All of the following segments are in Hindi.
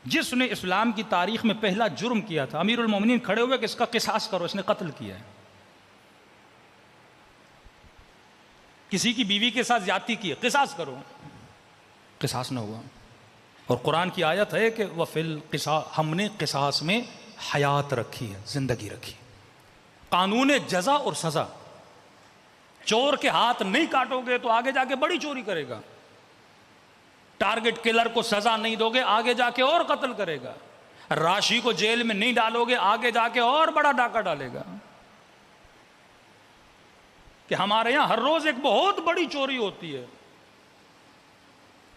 जिसने इस्लाम की तारीख में पहला जुर्म किया था, अमीरुल मोमिनीन खड़े हुए कि इसका किसास करो, इसने कत्ल किया है, किसी की बीवी के साथ ज्यादती की है, किसास करो, किसास न हुआ। और कुरान की आयत है कि वफिल किसास, हमने किसास में हयात रखी है, जिंदगी रखी, कानून जजा और सजा। चोर के हाथ नहीं काटोगे तो आगे जाके बड़ी चोरी करेगा, टारगेट किलर को सजा नहीं दोगे आगे जाके और कत्ल करेगा, राशि को जेल में नहीं डालोगे आगे जाके और बड़ा डाका डालेगा। कि हमारे यहां हर रोज एक बहुत बड़ी चोरी होती है,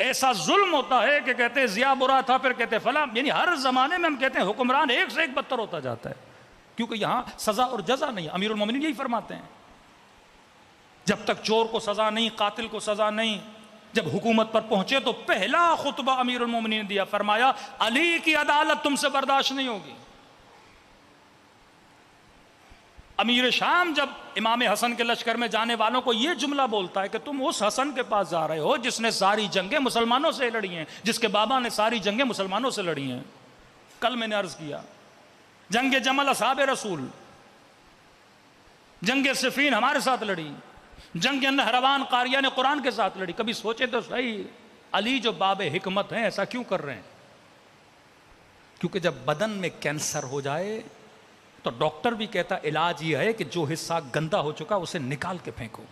ऐसा जुल्म होता है कि कहते हैं जिया बुरा था, फिर कहते हैं फला, यानी हर जमाने में हम कहते हैं हुक्मरान एक से एक बदतर होता जाता है, क्योंकि यहां सजा और जजा नहीं। अमीरुल मोमिनीन यही फरमाते हैं, जब तक चोर को सजा नहीं, कातिल को सजा नहीं, जब हुकूमत पर पहुंचे तो पहला खुतबा अमीरुल मोमिनीन ने दिया, फरमाया अली की अदालत तुमसे बर्दाश्त नहीं होगी। अमीर शाम जब इमाम हसन के लश्कर में जाने वालों को यह जुमला बोलता है कि तुम उस हसन के पास जा रहे हो जिसने सारी जंगें मुसलमानों से लड़ी हैं, जिसके बाबा ने सारी जंगें मुसलमानों से लड़ी हैं। कल मैंने अर्ज किया, जंगे जमल असहाबे रसूल, जंगे सिफीन हमारे साथ लड़ी, जंग नहरवान कारिया ने कुरान के साथ लड़ी। कभी सोचे तो सही, अली जो बाबे हिकमत हैं ऐसा क्यों कर रहे हैं? क्योंकि जब बदन में कैंसर हो जाए तो डॉक्टर भी कहता इलाज ये है कि जो हिस्सा गंदा हो चुका उसे निकाल के फेंको,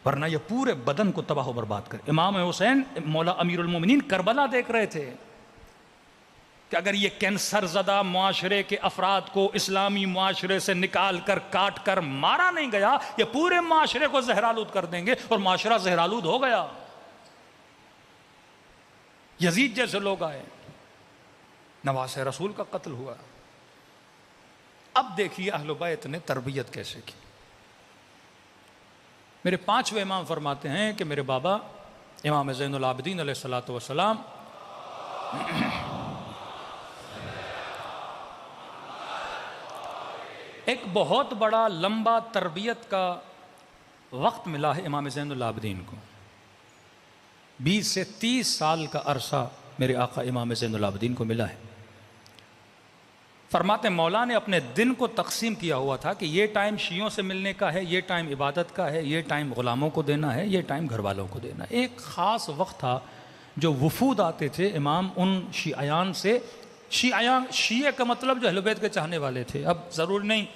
वरना ये पूरे बदन को तबाह बर्बाद करे। इमाम हुसैन मौला अमीरुल मोमिनीन करबला देख रहे थे कि अगर ये कैंसर ज़दा मुआशरे के अफराद को इस्लामी मुआशरे से निकाल कर काट कर मारा नहीं गया, ये पूरे मुआशरे को जहरालूद कर देंगे, और मुआशरा जहरालूद हो गया। यजीद जैसे लोग आए, नवासे रसूल का कत्ल हुआ। अब देखिए अहले बैत ने तरबियत कैसे की। मेरे पांचवें इमाम फरमाते हैं कि मेरे बाबा इमाम ज़ैनुल आबिदीन अलैहिस्सलातु वस्सलाम एक बहुत बड़ा लंबा तरबियत का वक्त मिला है इमाम ज़ैनुल आबिदीन को। 20 से 30 साल का अरसा मेरे आका इमाम ज़ैनुल आबिदीन को मिला है। फरमाते मौला ने अपने दिन को तकसीम किया हुआ था कि ये टाइम शियों से मिलने का है, ये टाइम इबादत का है, ये टाइम ग़ुलामों को देना है, ये टाइम घर वालों को देना है। एक ख़ास वक्त था जो वफूद आते थे इमाम उन शियायान से, शिया का मतलब जो अहले बैत के चाहने वाले थे। अब ज़रूरी नहीं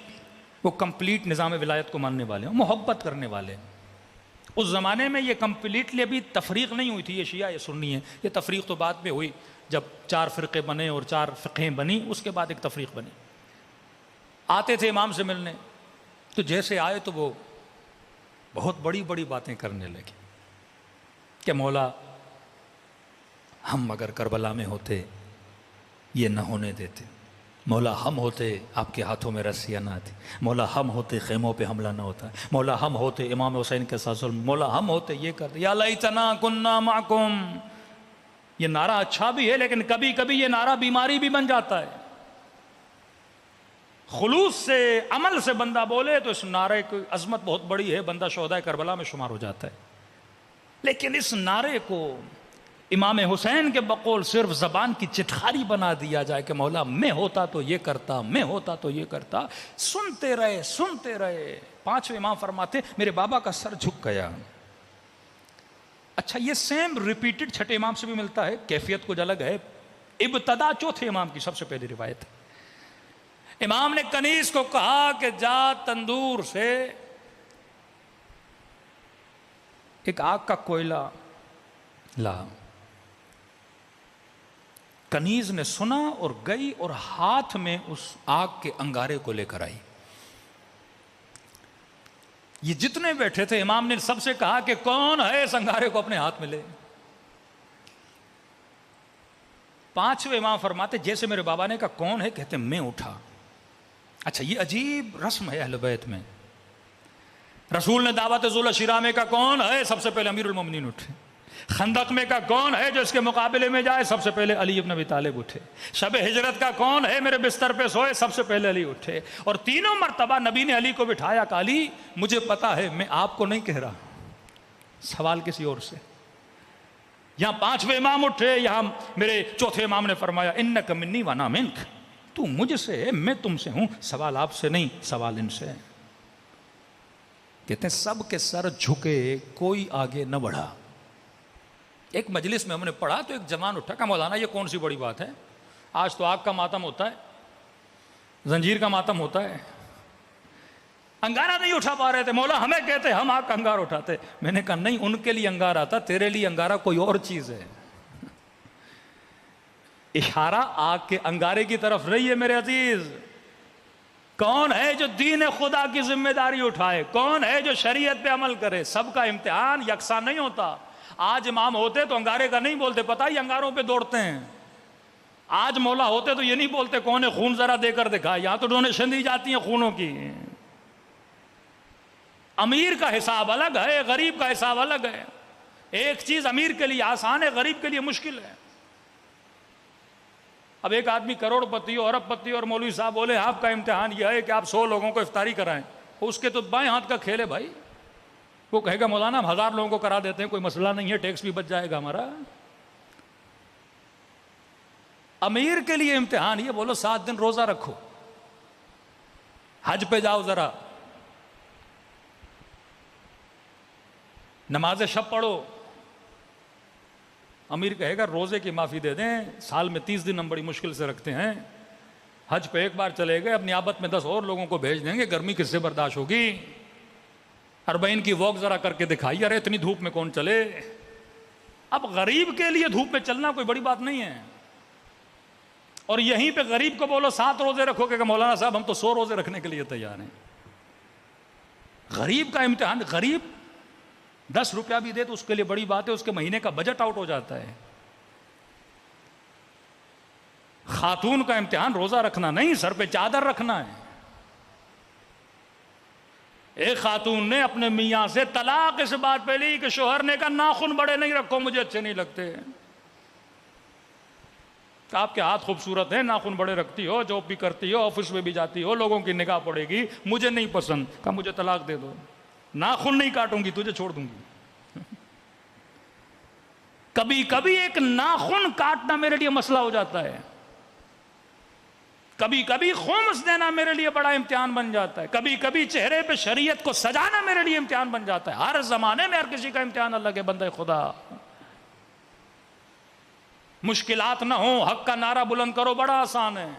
वो कंप्लीट निज़ाम विलायत को मानने वाले हों, मोहब्बत करने वाले। उस ज़माने में ये कंप्लीटली अभी तफरीक नहीं हुई थी, ये शिया ये सुन्नी है, ये तफरीक तो बाद में हुई जब 4 फ़िरक़े बने और 4 फ़िक़हें बनी, उसके बाद एक तफरीक बनी। आते थे इमाम से मिलने, तो जैसे आए तो वो बहुत बड़ी बड़ी बातें करने लगे कि मौला हम अगर करबला में होते ये न होने देते, मौला हम होते आपके हाथों में रस्सियाँ ना आती, मौला हम होते ख़ैमों पे हमला ना होता, मौला हम होते इमाम हुसैन के साथ, मौला हम होते ये करते, या लैतना कुन्ना माकुम। ये नारा अच्छा भी है लेकिन कभी कभी ये नारा बीमारी भी बन जाता है। खुलूस से अमल से बंदा बोले तो इस नारे की अजमत बहुत बड़ी है, बंदा शोहदा करबला में शुमार हो जाता है। लेकिन इस नारे को इमाम हुसैन के बकौल सिर्फ ज़बान की चिटखारी बना दिया जाए कि मौला मैं होता तो ये करता, मैं होता तो ये करता, सुनते रहे सुनते रहे। पांचवें इमाम फरमाते मेरे बाबा का सर झुक गया। अच्छा, ये सेम रिपीटेड छठे इमाम से भी मिलता है, कैफियत कुछ अलग है। इब्तदा चौथे इमाम की सबसे पहली रिवायत है। इमाम ने कनीज को कहा कि जा तंदूर से एक आग का कोयला ला। कनीज ने सुना और गई और हाथ में उस आग के अंगारे को लेकर आई। ये जितने बैठे थे इमाम ने सबसे कहा कि कौन है इस अंगारे को अपने हाथ में ले। पांचवें इमाम फरमाते जैसे मेरे बाबा ने कहा कौन है, कहते मैं उठा। अच्छा, ये अजीब रस्म है अहले बैत में। रसूल ने दावत ज़ुल शिरा में कहा कौन है, सबसे पहले अमीरुल मोमिनीन उठे। खंदक में का कौन है जो इसके मुकाबले में जाए, सबसे पहले अली इब्न अबी तालिब उठे। शब हिजरत का कौन है मेरे बिस्तर पे सोए, सबसे पहले अली उठे। और तीनों मर्तबा नबी ने अली को बिठाया, अली मुझे पता है, मैं आपको नहीं कह रहा, सवाल किसी और से। यहां 5वें इमाम उठे, यहां मेरे चौथे इमाम ने फरमाया इन्नक मिन्नी व अना मिन्क, तू मुझसे है मैं तुमसे हूं, सवाल आपसे नहीं सवाल इनसे है। कहते हैं सब के सर झुके, कोई आगे न बढ़ा। एक मजलिस में हमने पढ़ा तो एक जवान उठा, कहा मौलाना ये कौन सी बड़ी बात है, आज तो आग का मातम होता है, जंजीर का मातम होता है, अंगारा नहीं उठा पा रहे थे, मौला हमें कहते हम आग का अंगार उठाते। मैंने कहा नहीं, उनके लिए अंगारा आता, तेरे लिए अंगारा कोई और चीज है। इशारा आग के अंगारे की तरफ रही है मेरे अजीज। कौन है जो दीन खुदा की जिम्मेदारी उठाए, कौन है जो शरीयत पे अमल करे। सबका इम्तिहान यकसा नहीं होता। आज इमाम होते तो अंगारे का नहीं बोलते, पता ही अंगारों पे दौड़ते हैं। आज मौला होते तो ये नहीं बोलते कौन है खून जरा देकर दिखा, यहां तो डोनेशन दी जाती है खूनों की। अमीर का हिसाब अलग है, गरीब का हिसाब अलग है। एक चीज अमीर के लिए आसान है, गरीब के लिए मुश्किल है। अब एक आदमी करोड़पति और अरबपति और मौलवी साहब बोले आपका इम्तिहान यह है कि आप 100 लोगों को इफ्तारी कराएं, उसके तो बाएं हाथ का खेल है भाई। वो कहेगा मौलाना हम 1000 लोगों को करा देते हैं, कोई मसला नहीं है, टैक्स भी बच जाएगा हमारा। अमीर के लिए इम्तिहान ये बोलो 7 दिन रोजा रखो, हज पे जाओ, जरा नमाज शब पढ़ो। अमीर कहेगा रोजे की माफी दे दें, साल में 30 दिन हम बड़ी मुश्किल से रखते हैं, हज पे एक बार चले गए, अपनी आबत में 10 और लोगों को भेज देंगे, गर्मी किससे बर्दाश्त होगी। 40 की वॉक जरा करके दिखाइए, अरे इतनी धूप में कौन चले। अब गरीब के लिए धूप में चलना कोई बड़ी बात नहीं है। और यहीं पे गरीब को बोलो 7 रोजे रखोगे कि मौलाना साहब हम तो 100 रोजे रखने के लिए तैयार हैं। गरीब का इम्तिहान, गरीब 10 रुपया भी दे तो उसके लिए बड़ी बात है, उसके महीने का बजट आउट हो जाता है। खातून का इम्तिहान रोजा रखना नहीं, सर पे चादर रखना है। एक खातून ने अपने मियां से तलाक इस बात पे ली कि शोहर ने कहा नाखून बड़े नहीं रखो, मुझे अच्छे नहीं लगते। आपके हाथ खूबसूरत हैं, नाखून बड़े रखती हो, जॉब भी करती हो, ऑफिस में भी जाती हो, लोगों की निगाह पड़ेगी, मुझे नहीं पसंद। कहा मुझे तलाक दे दो, नाखून नहीं काटूंगी, तुझे छोड़ दूंगी। कभी कभी एक नाखून काटना मेरे लिए मसला हो जाता है, कभी कभी खुम्स देना मेरे लिए बड़ा इम्तिहान बन जाता है, कभी कभी चेहरे पे शरीयत को सजाना मेरे लिए इम्तिहान बन जाता है। हर जमाने में हर किसी का इम्तिहान अलग है। बंदे खुदा, मुश्किलात ना हो, हक का नारा बुलंद करो, बड़ा आसान है,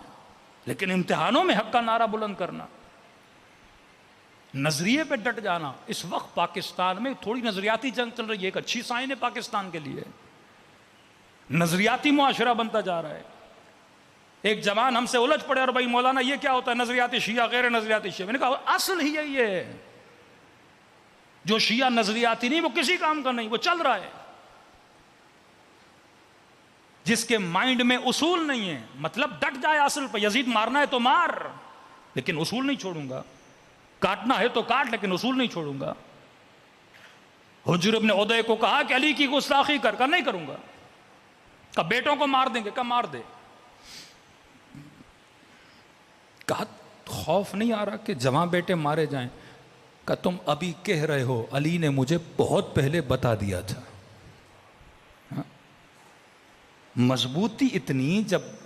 लेकिन इम्तिहानों में हक का नारा बुलंद करना, नजरिए पे डट जाना। इस वक्त पाकिस्तान में थोड़ी नजरियाती जंग चल रही है, एक अच्छी साइन है पाकिस्तान के लिए, नजरियाती मुआशरा बनता जा रहा है। एक जवान हमसे उलझ पड़े और भाई मौलाना ये क्या होता है नजरियाती शिया गैर नजरियाती शिया। मैंने कहा असल ही यही है, जो शिया नजरियाती नहीं वो किसी काम का नहीं, वो चल रहा है। जिसके माइंड में उसूल नहीं है, मतलब डट जाए असल पर, यजीद मारना है तो मार, लेकिन उसूल नहीं छोड़ूंगा, काटना है तो काट, लेकिन उसूल नहीं छोड़ूंगा। हुजर इब्न उदय को कहा कि अली की गुस्ताखी कर, नहीं करूंगा। कहा बेटों को मार देंगे, कहा मार दे। कहा खौफ नहीं आ रहा कि जवां बेटे मारे जाएं। कहा तुम अभी कह रहे हो, अली ने मुझे बहुत पहले बता दिया था। हाँ? मजबूती इतनी, जब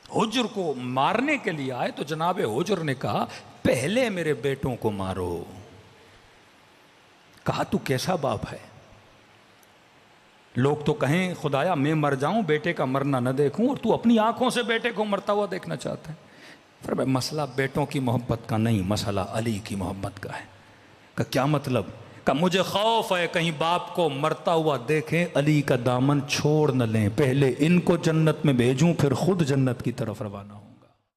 हुजर को मारने के लिए आए तो जनाबे हुजर ने कहा पहले मेरे बेटों को मारो। कहा तू कैसा बाप है, लोग तो कहें खुदाया मैं मर जाऊं बेटे का मरना न देखूं, और तू अपनी आंखों से बेटे को मरता हुआ देखना चाहता है। फिर मसला बेटों की मोहब्बत का नहीं, मसला अली की मोहब्बत का है। का क्या मतलब? का मुझे खौफ है कहीं बाप को मरता हुआ देखें, अली का दामन छोड़ न लें, पहले इनको जन्नत में भेजूं फिर खुद जन्नत की तरफ रवाना हो।